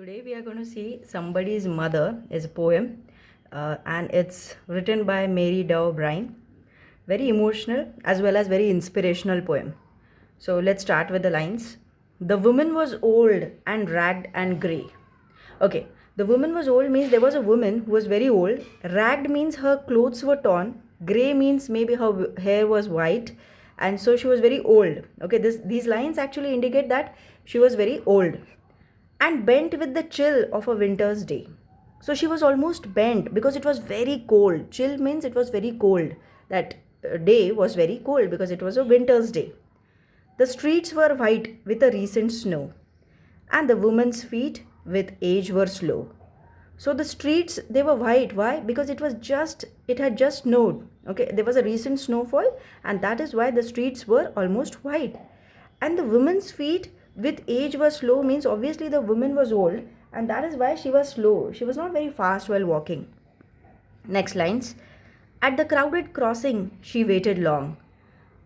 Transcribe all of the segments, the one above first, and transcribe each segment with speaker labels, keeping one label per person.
Speaker 1: Today we are going to see Somebody's Mother is a poem and it's written by Mary Dow Brine. Very emotional as well as very inspirational poem. So let's start with the lines. The woman was old and ragged and grey. Okay, the woman was old means there was a woman who was very old. Ragged means her clothes were torn. Grey means maybe her hair was white, and so she was very old. Okay, these lines actually indicate that she was very old and bent with the chill of a winter's day. So she was almost bent because it was very cold. Chill means it was very cold. That day was very cold because it was a winter's day. The streets were white with a recent snow, and the woman's feet with age were slow. So the streets they were white. Why? Because it had just snowed. Okay, there was a recent snowfall, and that is why the streets were almost white. And the woman's feet with age were slow means obviously the woman was old, and that is why she was slow. She was not very fast while walking. Next lines. At the crowded crossing, she waited long.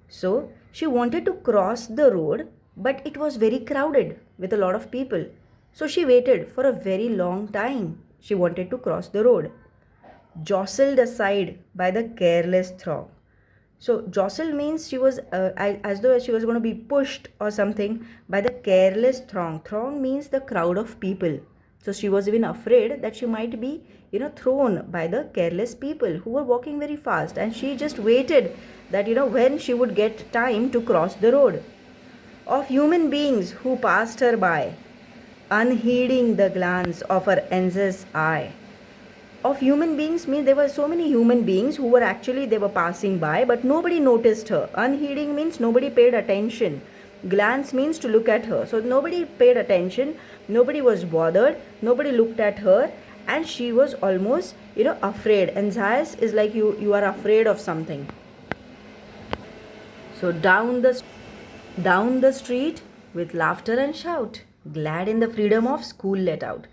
Speaker 1: So she wanted to cross the road, but it was very crowded with a lot of people. So she waited for a very long time. She wanted to cross the road. Jostled aside by the careless throng. So jostle means she was as though she was going to be pushed or something by the careless throng. Throng means the crowd of people. So she was even afraid that she might be, thrown by the careless people who were walking very fast, and she just waited that when she would get time to cross the road. Of human beings who passed her by, unheeding the glance of her anxious eye. Of human beings means there were so many human beings who were actually they were passing by, but nobody noticed her. Unheeding means nobody paid attention. Glance means to look at her. So nobody paid attention, nobody was bothered, nobody looked at her, and she was almost afraid. Anxious is like you are afraid of something. So down the street with laughter and shout, glad in the freedom of school let out.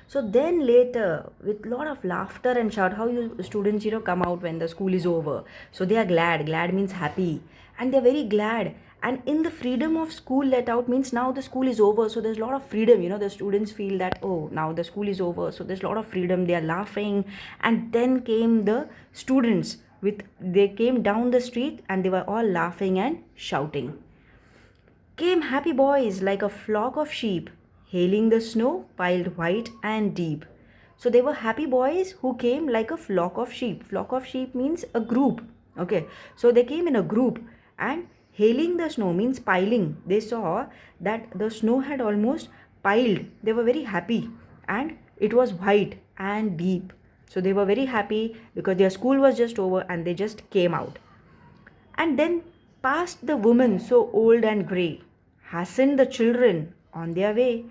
Speaker 1: So then later, with lot of laughter and shout, how you students come out when the school is over. So they are glad. Glad means happy, and they are very glad. And in the freedom of school let out means now the school is over. So there's a lot of freedom. The students feel that now the school is over. So there's a lot of freedom. They are laughing, and then came the students they came down the street and they were all laughing and shouting. Came happy boys like a flock of sheep, hailing the snow piled white and deep. So they were happy boys who came like a flock of sheep. Flock of sheep means a group. Okay, so they came in a group, and hailing the snow means piling. They saw that the snow had almost piled. They were very happy, and it was white and deep. So they were very happy because their school was just over and they just came out. And then passed the woman so old and grey, hastened the children on their way.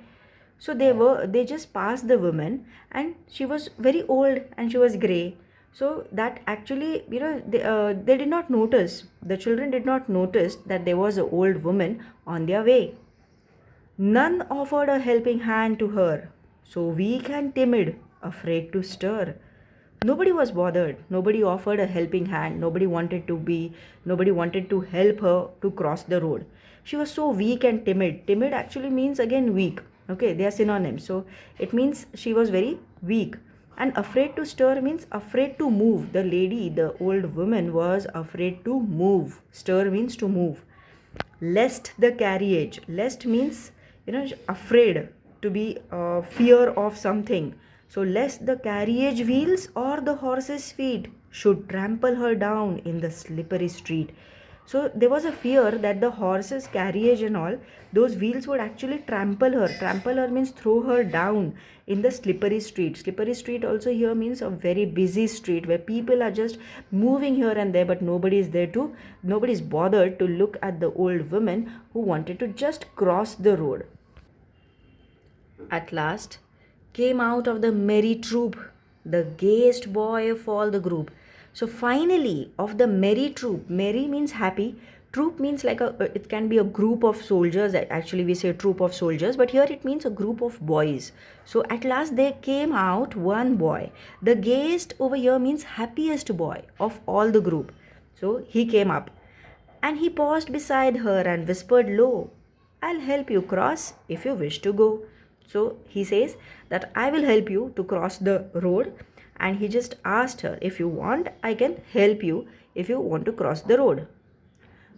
Speaker 1: So they just passed the woman, and she was very old and she was grey. So that actually they did not notice, the children did not notice that there was an old woman on their way. None offered a helping hand to her, so weak and timid, afraid to stir. Nobody was bothered, nobody offered a helping hand, nobody wanted to help her to cross the road. She was so weak and timid. Timid actually means again weak. Okay, they are synonyms. So it means she was very weak. And afraid to stir means afraid to move. The lady, the old woman, was afraid to move. Stir means to move. Lest the carriage. Lest means afraid, to be fear of something. So lest the carriage wheels or the horse's feet should trample her down in the slippery street. So there was a fear that the horse's carriage and all, those wheels would actually trample her. Trample her means throw her down in the slippery street. Slippery street also here means a very busy street where people are just moving here and there, but nobody is bothered to look at the old woman who wanted to just cross the road. At last came out of the merry troop the gayest boy of all the group. So finally, of the merry troop, merry means happy, troop means like it can be a group of soldiers. Actually we say troop of soldiers, but here it means a group of boys. So at last there came out one boy. The gayest over here means happiest boy of all the group. So he came up, and he paused beside her and whispered low, I'll help you cross if you wish to go. So he says that I will help you to cross the road, and he just asked her, if you want, I can help you if you want to cross the road.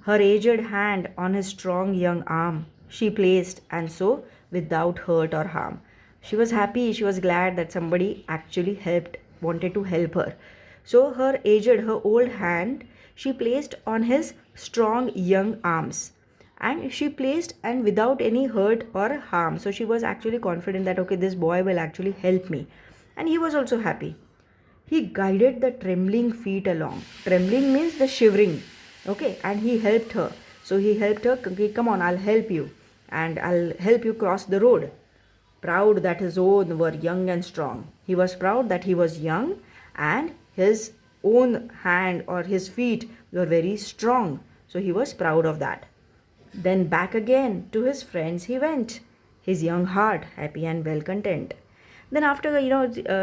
Speaker 1: Her aged hand on his strong young arm she placed, and so without hurt or harm. She was happy, she was glad that somebody actually wanted to help her. So her old hand, she placed on his strong young arms. And she placed and without any hurt or harm. So she was actually confident that, okay, this boy will actually help me. And he was also happy. He guided the trembling feet along. Trembling means the shivering. Okay, and he helped her. So he helped her, okay, come on, I'll help you. And I'll help you cross the road. Proud that his own were young and strong. He was proud that he was young and his own hand or his feet were very strong. So he was proud of that. Then back again to his friends he went, his young heart happy and well content. Then after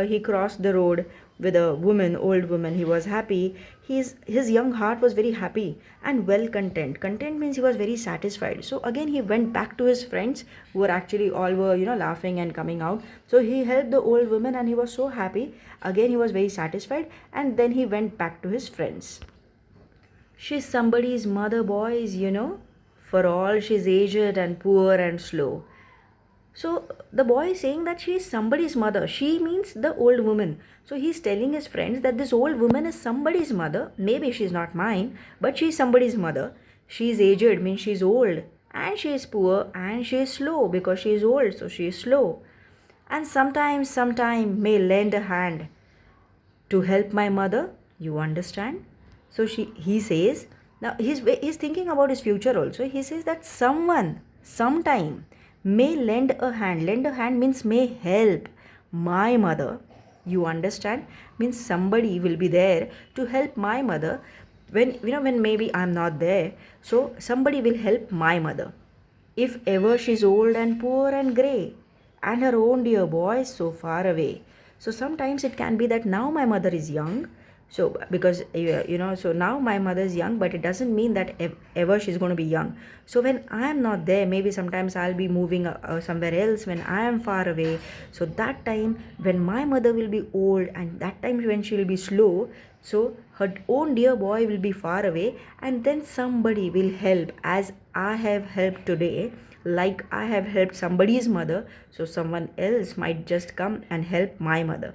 Speaker 1: he crossed the road with a woman, old woman, he was happy. His young heart was very happy and well content. Content means he was very satisfied. So again he went back to his friends who were actually all were laughing and coming out. So he helped the old woman and he was so happy. Again he was very satisfied, and then he went back to his friends. She's somebody's mother, boys. For all she's aged and poor and slow. So the boy is saying that she is somebody's mother. She means the old woman. So he's telling his friends that this old woman is somebody's mother. Maybe she's not mine, but she's somebody's mother. She's aged, means she's old. And she is poor and she is slow because she is old, so she is slow. And sometime may lend a hand to help my mother. You understand? So he says, now he's thinking about his future also. He says that sometime may lend a hand. Lend a hand means may help my mother. You understand? Means somebody will be there to help my mother when maybe I'm not there. So somebody will help my mother. If ever she's old and poor and grey, and her own dear boy is so far away. So sometimes it can be that now my mother is young. So because so now my mother is young, but it doesn't mean that ever she's going to be young. So when I am not there, maybe sometimes I'll be moving somewhere else when I am far away. So that time when my mother will be old, and that time when she will be slow, so her own dear boy will be far away, and then somebody will help as I have helped today. Like I have helped somebody's mother, so someone else might just come and help my mother.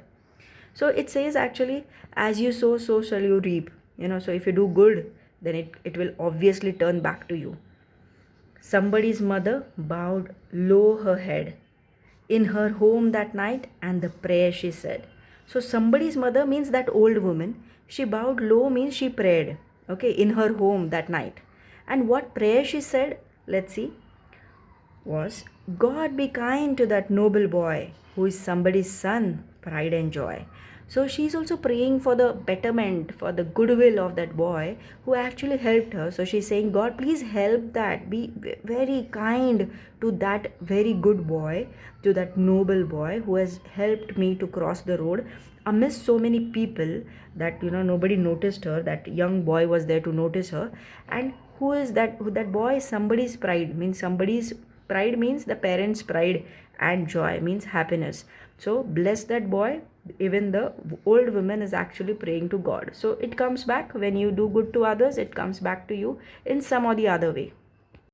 Speaker 1: So it says actually, as you sow, so shall you reap. So if you do good, then it will obviously turn back to you. Somebody's mother bowed low her head in her home that night, and the prayer she said. So somebody's mother means that old woman. She bowed low means she prayed, okay, in her home that night. And what prayer she said, let's see, was, God be kind to that noble boy who is somebody's son, pride and joy. So she's also praying for the betterment, for the goodwill of that boy who actually helped her. So she's saying, God, please help that. Be very kind to that very good boy, to that noble boy who has helped me to cross the road amidst so many people that nobody noticed her. That young boy was there to notice her. And who is that? That boy is somebody's pride, means somebody's pride means the parents' pride, and joy means happiness. So bless that boy. Even the old woman is actually praying to God. So it comes back when you do good to others, it comes back to you in some or the other way.